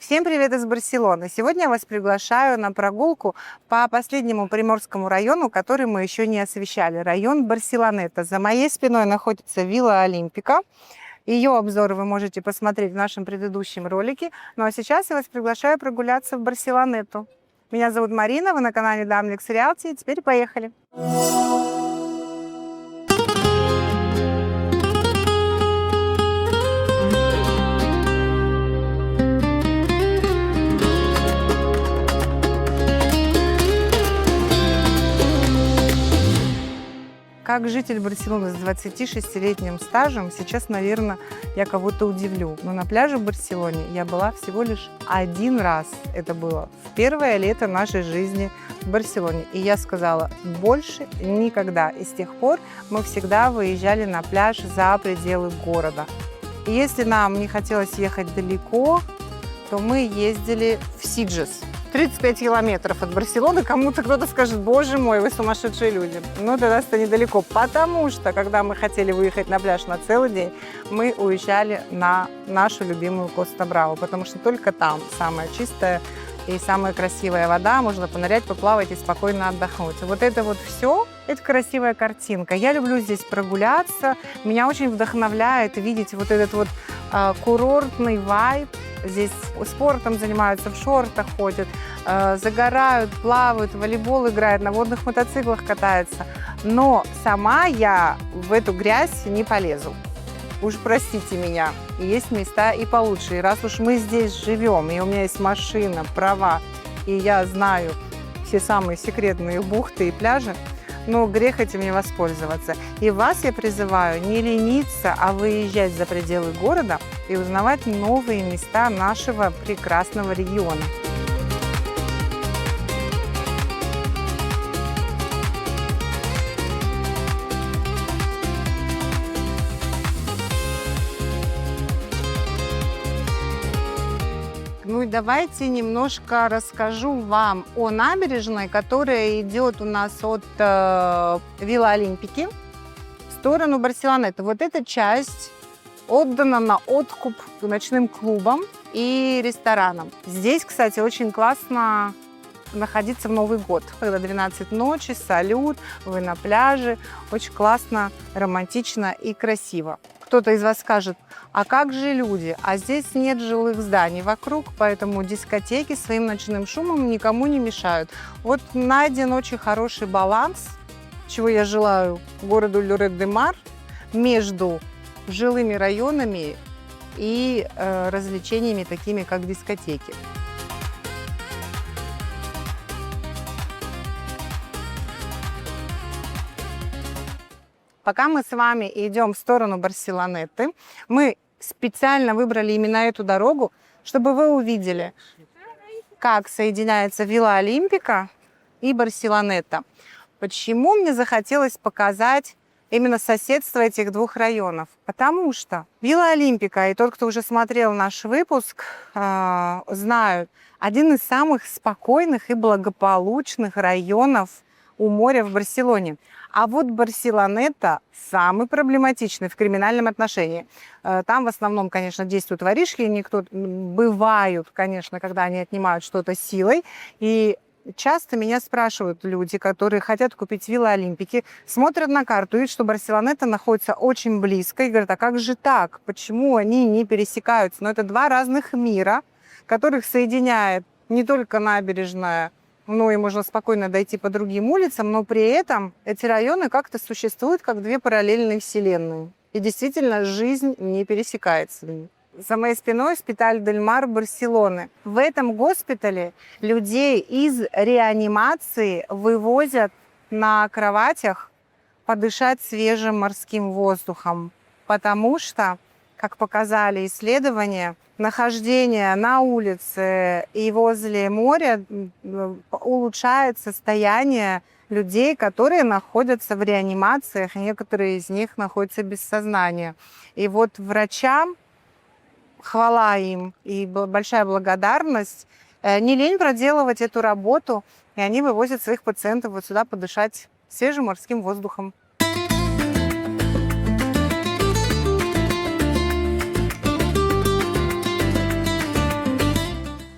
Всем привет из Барселоны! Сегодня я вас приглашаю на прогулку по последнему приморскому району, который мы еще не освещали. Район Барселонета. За моей спиной находится Вилла Олимпика. Ее обзор вы можете посмотреть в нашем предыдущем ролике. Ну а сейчас я вас приглашаю прогуляться в Барселонету. Меня зовут Марина, вы на канале Дамлекс Realty. Теперь поехали! Как житель Барселоны с 26-летним стажем, сейчас, наверное, я кого-то удивлю. Но на пляже в Барселоне я была всего лишь один раз. Это было в первое лето нашей жизни в Барселоне. И я сказала, больше никогда. И с тех пор мы всегда выезжали на пляж за пределы города. И если нам не хотелось ехать далеко, то мы ездили в Сиджес. 35 километров от Барселоны. Кому-то кто-то скажет, боже мой, вы сумасшедшие люди. Но до нас-то недалеко, потому что, когда мы хотели выехать на пляж на целый день, мы уезжали на нашу любимую Коста-Браво, потому что только там самая чистая и самая красивая вода, можно понырять, поплавать и спокойно отдохнуть. Вот это вот все, это красивая картинка. Я люблю здесь прогуляться, меня очень вдохновляет видеть вот этот вот курортный вайб. Здесь спортом занимаются, в шортах ходят, загорают, плавают, в волейбол играют, на водных мотоциклах катаются. Но сама я в эту грязь не полезу. Уж простите меня, есть места и получше. И раз уж мы здесь живем, и у меня есть машина, права, и я знаю все самые секретные бухты и пляжи, но грех этим не воспользоваться. И вас я призываю не лениться, а выезжать за пределы города и узнавать новые места нашего прекрасного региона. Ну и давайте немножко расскажу вам о набережной, которая идет у нас от Вилла Олимпики в сторону Барселонеты. Вот эта часть отдана на откуп ночным клубам и ресторанам. Здесь, кстати, очень классно находиться в Новый год, когда 12 ночи, салют, вы на пляже. Очень классно, романтично и красиво. Кто-то из вас скажет, а как же люди? А здесь нет жилых зданий вокруг, поэтому дискотеки своим ночным шумом никому не мешают. Вот найден очень хороший баланс, чего я желаю городу Лорет-де-Мар, между жилыми районами и развлечениями, такими как дискотеки. Пока мы с вами идем в сторону Барселонеты, мы специально выбрали именно эту дорогу, чтобы вы увидели, как соединяется Вилла Олимпика и Барселонета. Почему мне захотелось показать именно соседство этих двух районов? Потому что Вилла Олимпика, и тот, кто уже смотрел наш выпуск, знают, один из самых спокойных и благополучных районов у моря в Барселоне. А вот Барселонета самый проблематичный в криминальном отношении. Там в основном, конечно, действуют воришки, бывают, конечно, когда они отнимают что-то силой. И часто меня спрашивают люди, которые хотят купить Виллу Олимпики, смотрят на карту, видят, что Барселонета находится очень близко, и говорят, а как же так? Почему они не пересекаются? Но это два разных мира, которых соединяет не только набережная, ну и можно спокойно дойти по другим улицам, но при этом эти районы как-то существуют как две параллельные вселенные. И действительно, жизнь не пересекается. За моей спиной Hospital del Mar Барселоны. В этом госпитале людей из реанимации вывозят на кроватях подышать свежим морским воздухом, потому что, как показали исследования, нахождение на улице и возле моря улучшает состояние людей, которые находятся в реанимациях, некоторые из них находятся без сознания. И вот врачам, хвала им и большая благодарность, не лень проделывать эту работу, и они вывозят своих пациентов вот сюда подышать свежим морским воздухом.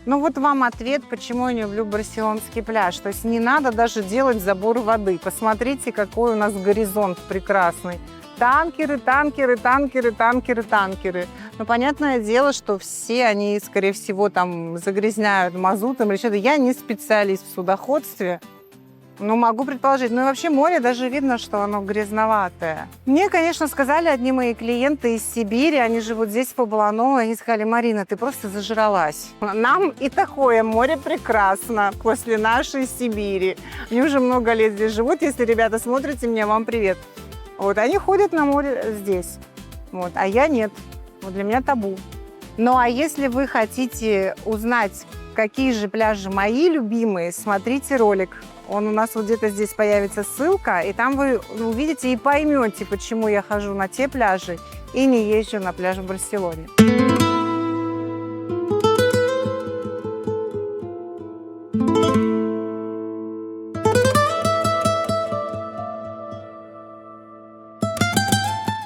Ну вот вам ответ, почему я не люблю барселонский пляж. То есть не надо даже делать забор воды. Посмотрите, какой у нас горизонт прекрасный. Танкеры, танкеры, танкеры, танкеры, танкеры. Но понятное дело, что все они, скорее всего, там загрязняют мазутом или что-то. Я не специалист в судоходстве. Ну, могу предположить. Ну и вообще море даже видно, что оно грязноватое. Мне, конечно, сказали одни мои клиенты из Сибири, они живут здесь, в Поблану, они сказали: Марина, ты просто зажралась. Нам и такое море прекрасно после нашей Сибири. Они уже много лет здесь живут. Если, ребята, смотрите меня, вам привет. Вот, они ходят на море здесь, вот, а я нет. Вот для меня табу. Ну, а если вы хотите узнать, какие же пляжи мои любимые, смотрите ролик. Он у нас вот где-то здесь появится ссылка, и там вы увидите и поймете, почему я хожу на те пляжи и не езжу на пляж в Барселоне.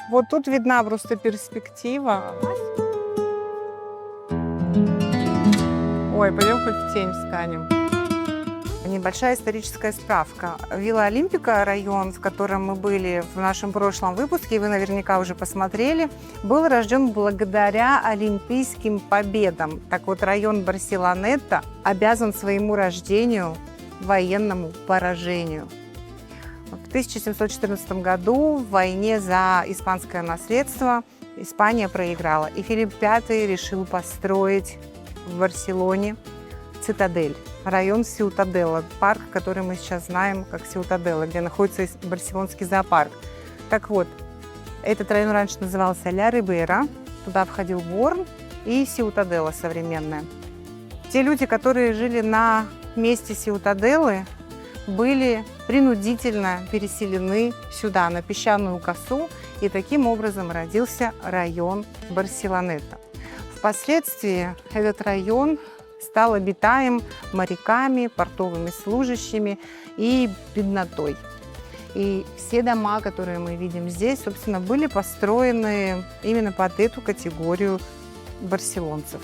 Вот тут видна просто перспектива. Ой, пойдем хоть в тень встанем. Небольшая историческая справка. Вилла Олимпика, район, в котором мы были в нашем прошлом выпуске, вы наверняка уже посмотрели, был рожден благодаря олимпийским победам. Так вот, район Барселонета обязан своему рождению военному поражению. В 1714 году в войне за испанское наследство Испания проиграла, и Филипп V решил построить в Барселоне цитадель, район Сьютаделла, парк, который мы сейчас знаем как Сьютаделла, где находится барселонский зоопарк. Так вот, этот район раньше назывался Ля Рибера, туда входил Борн и Сьютаделла современная. Те люди, которые жили на месте Сьютаделлы, были принудительно переселены сюда, на песчаную косу, и таким образом родился район Барселонета. Впоследствии этот район стал обитаем моряками, портовыми служащими и беднотой. И все дома, которые мы видим здесь, собственно, были построены именно под эту категорию барселонцев.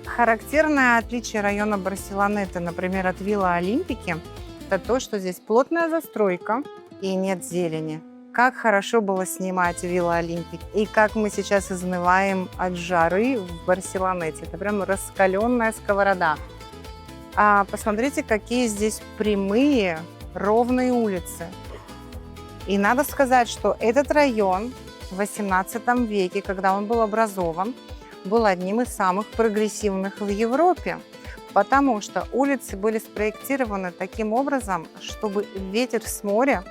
Характерное отличие района Барселонета, например, от Вилла Олимпики, это то, что здесь плотная застройка и нет зелени. Как хорошо было снимать Вилла Олимпик, и как мы сейчас изнываем от жары в Барселонете. Это прям раскаленная сковорода. А посмотрите, какие здесь прямые, ровные улицы. И надо сказать, что этот район в XVIII веке, когда он был образован, был одним из самых прогрессивных в Европе, потому что улицы были спроектированы таким образом, чтобы ветер с моря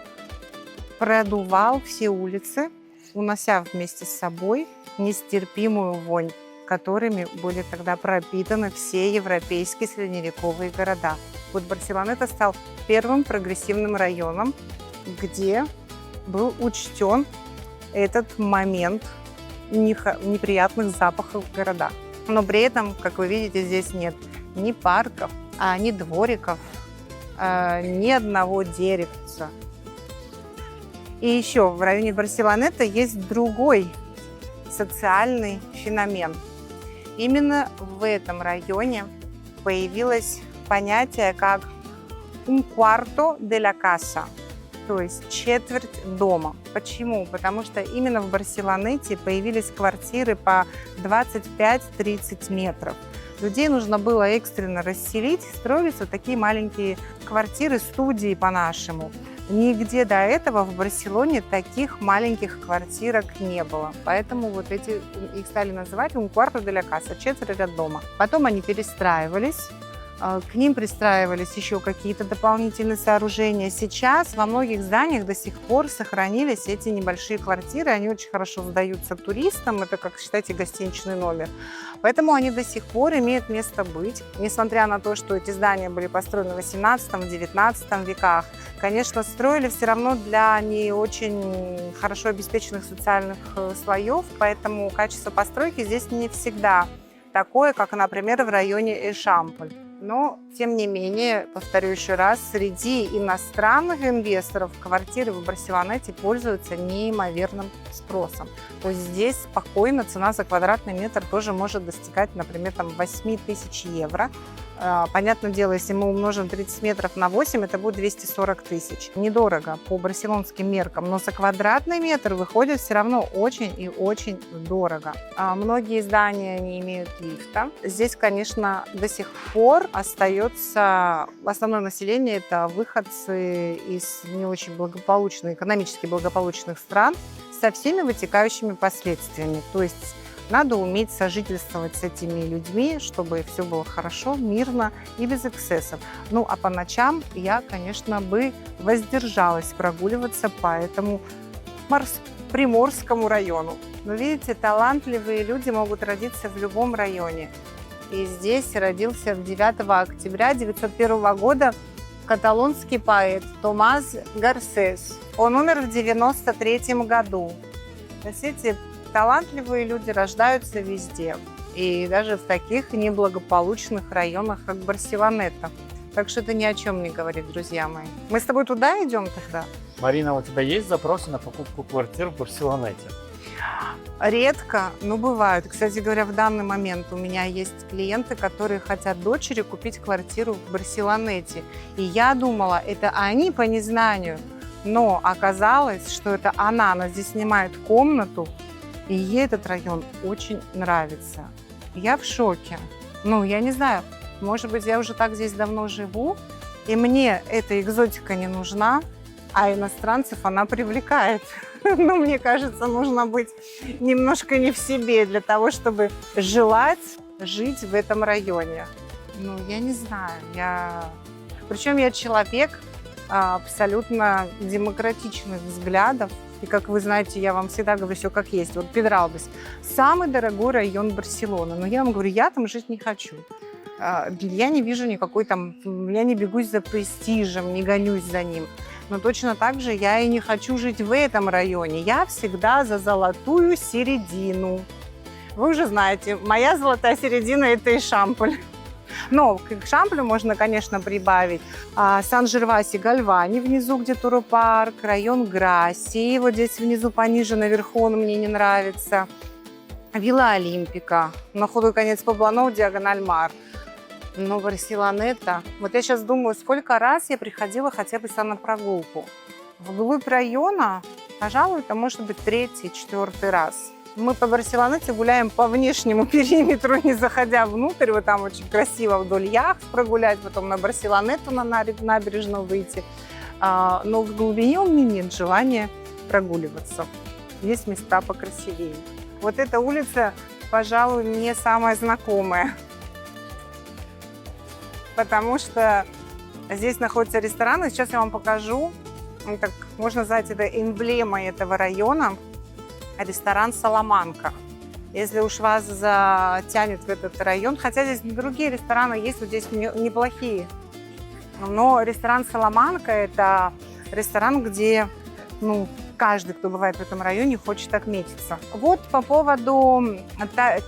продувал все улицы, унося вместе с собой нестерпимую вонь, которыми были тогда пропитаны все европейские средневековые города. Вот Барселонета стал первым прогрессивным районом, где был учтен этот момент неприятных запахов в городах. Но при этом, как вы видите, здесь нет ни парков, ни двориков, ни одного деревца. И еще в районе Барселонета есть другой социальный феномен. Именно в этом районе появилось понятие как «un cuarto de la casa», то есть четверть дома. Почему? Потому что именно в Барселонете появились квартиры по 25-30 метров. Людей нужно было экстренно расселить, строились вот такие маленькие квартиры, студии по-нашему. Нигде до этого в Барселоне таких маленьких квартирок не было. Поэтому вот их стали называть «un cuarto de la casa», четверть от дома. Потом они перестраивались, к ним пристраивались еще какие-то дополнительные сооружения. Сейчас во многих зданиях до сих пор сохранились эти небольшие квартиры. Они очень хорошо сдаются туристам. Это, как считайте, гостиничный номер. Поэтому они до сих пор имеют место быть. Несмотря на то, что эти здания были построены в XVIII-XIX веках, конечно, строили все равно для не очень хорошо обеспеченных социальных слоев. Поэтому качество постройки здесь не всегда такое, как, например, в районе Эшампль. Но, тем не менее, повторю еще раз, среди иностранных инвесторов квартиры в Барселонете пользуются неимоверным спросом. То есть здесь спокойно цена за квадратный метр тоже может достигать, например, 8 тысяч евро. Понятное дело, если мы умножим 30 метров на 8, это будет 240 тысяч. Недорого по барселонским меркам, но за квадратный метр выходит все равно очень и очень дорого. Многие здания не имеют лифта. Здесь, конечно, до сих пор остается основное население – это выходцы из не очень благополучных, экономически благополучных стран со всеми вытекающими последствиями. То есть надо уметь сожительствовать с этими людьми, чтобы все было хорошо, мирно и без эксцессов. Ну, а по ночам я, конечно, бы воздержалась прогуливаться по этому Приморскому району. Но видите, талантливые люди могут родиться в любом районе. И здесь родился 9 октября 1901 года каталонский поэт Томас Гарсес. Он умер в 1993 году. Видите, талантливые люди рождаются везде, и даже в таких неблагополучных районах, как Барселонета. Так что это ни о чем не говорит, друзья мои. Мы с тобой туда идем тогда? Марина, у тебя есть запросы на покупку квартир в Барселонете? Редко, но бывают. Кстати говоря, в данный момент у меня есть клиенты, которые хотят дочери купить квартиру в Барселонете. И я думала, это они по незнанию, но оказалось, что это она здесь снимает комнату, и ей этот район очень нравится. Я в шоке. Ну, я не знаю, может быть, я уже так здесь давно живу, и мне эта экзотика не нужна, а иностранцев она привлекает. Ну, мне кажется, нужно быть немножко не в себе для того, чтобы желать жить в этом районе. Ну, я не знаю. Причем я человек абсолютно демократичных взглядов. И, как вы знаете, я вам всегда говорю все как есть. Вот Педралбес – самый дорогой район Барселоны. Но я вам говорю, я там жить не хочу. Я не вижу никакой там… Я не бегусь за престижем, не гонюсь за ним. Но точно так же я и не хочу жить в этом районе. Я всегда за золотую середину. Вы уже знаете, моя золотая середина – это Ишампль. Но к Шамплю можно, конечно, прибавить Сан-Жерваси-Гальвани внизу, где Туропарк, район Грасси, вот здесь внизу пониже, наверху он мне не нравится. Вилла Олимпика, на худой конец Побланов, Диагональ-Мар. Но Барселонета, вот я сейчас думаю, сколько раз я приходила хотя бы на прогулку. Вглубь района, пожалуй, это может быть 3-й, 4-й раз. Мы по Барселонете гуляем по внешнему периметру, не заходя внутрь. Вот там очень красиво вдоль яхт прогулять, потом на Барселонету, на набережную выйти. Но в глубине у меня нет желания прогуливаться. Есть места покрасивее. Вот эта улица, пожалуй, мне самая знакомая. Потому что здесь находится ресторан. И сейчас я вам покажу. Так, можно назвать это эмблемой этого района. Ресторан «Саламанка». Если уж вас затянет в этот район, хотя здесь другие рестораны есть, вот здесь неплохие. Но ресторан «Саламанка» – это ресторан, где каждый, кто бывает в этом районе, хочет отметиться. Вот по поводу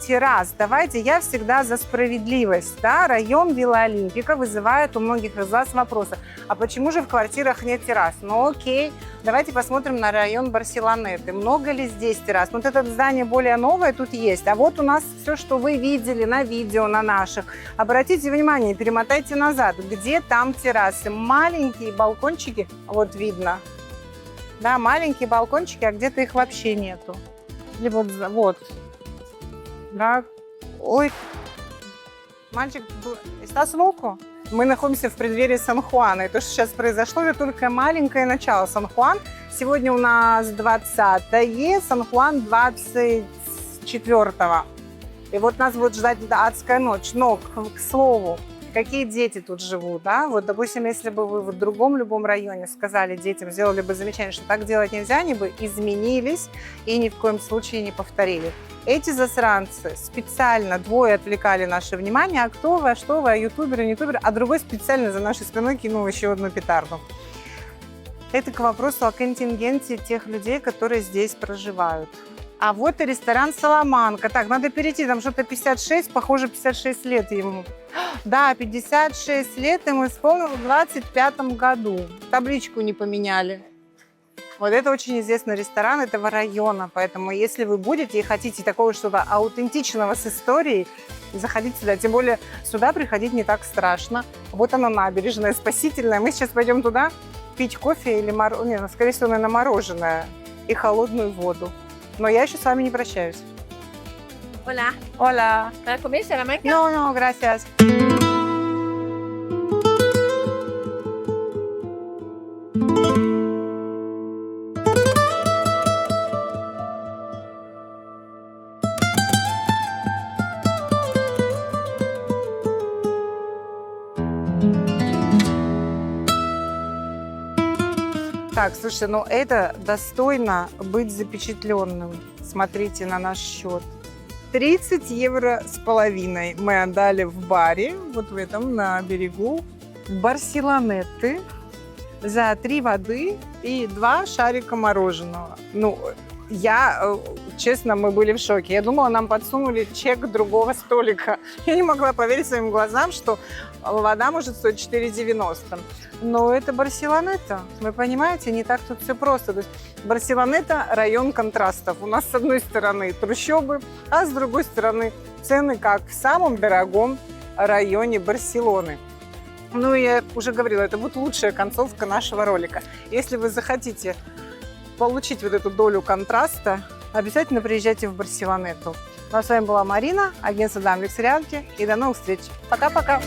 террас. Давайте, я всегда за справедливость. Да? Район Вилла Олимпика вызывает у многих из вас вопросы. А почему же в квартирах нет террас? Ну окей, давайте посмотрим на район Барселонеты. Много ли здесь террас? Вот это здание более новое тут есть. А вот у нас все, что вы видели на видео, на наших. Обратите внимание, перемотайте назад. Где там террасы? Маленькие балкончики, вот видно. Да, маленькие балкончики, а где-то их вообще нету. Либо вот. Да. Ой. Мальчик, ¿estás loco? Мы находимся в преддверии Сан-Хуана. И то, что сейчас произошло, это только маленькое начало. Сан-Хуан. Сегодня у нас 20-е, Сан-Хуан 24-го. И вот нас будет ждать адская ночь. Но, к слову, какие дети тут живут, да? Вот, допустим, если бы вы в другом любом районе сказали детям, сделали бы замечание, что так делать нельзя, они бы изменились и ни в коем случае не повторили. Эти засранцы специально, двое отвлекали наше внимание, а кто вы, а что вы, а ютуберы, не ютуберы, а другой специально за нашей спиной кинул еще одну петарду. Это к вопросу о контингенте тех людей, которые здесь проживают. А вот и ресторан «Саламанка». Так, надо перейти, там что-то 56, похоже, 56 лет ему. Да, 56 лет ему исполнилось в 25-м году. Табличку не поменяли. Вот это очень известный ресторан этого района, поэтому если вы будете и хотите такого что-то аутентичного с историей, заходить сюда. Тем более сюда приходить не так страшно. Вот она набережная, спасительная. Мы сейчас пойдем туда пить кофе или скорее всего, наверное, мороженое и холодную воду. Но я еще с вами не прощаюсь. Hola, Hola. ¿para comer Salamanca? No, no, gracias. Так, слушай, ну это достойно быть запечатленным. Смотрите на наш счет. 30 евро с половиной мы отдали в баре, вот в этом, на берегу Барселонеты, за 3 воды и 2 шарика мороженого. Ну, честно, мы были в шоке. Я думала, нам подсунули чек другого столика. Я не могла поверить своим глазам, что вода может стоить 4,90. Но это Барселонета. Вы понимаете, не так тут все просто. То есть Барселонета – район контрастов. У нас с одной стороны трущобы, а с другой стороны цены, как в самом дорогом районе Барселоны. Ну, я уже говорила, это будет лучшая концовка нашего ролика. Если вы захотите получить вот эту долю контраста, обязательно приезжайте в Барселонету. Ну, а с вами была Марина, агентство Дамлекс Реалити, и до новых встреч. Пока-пока!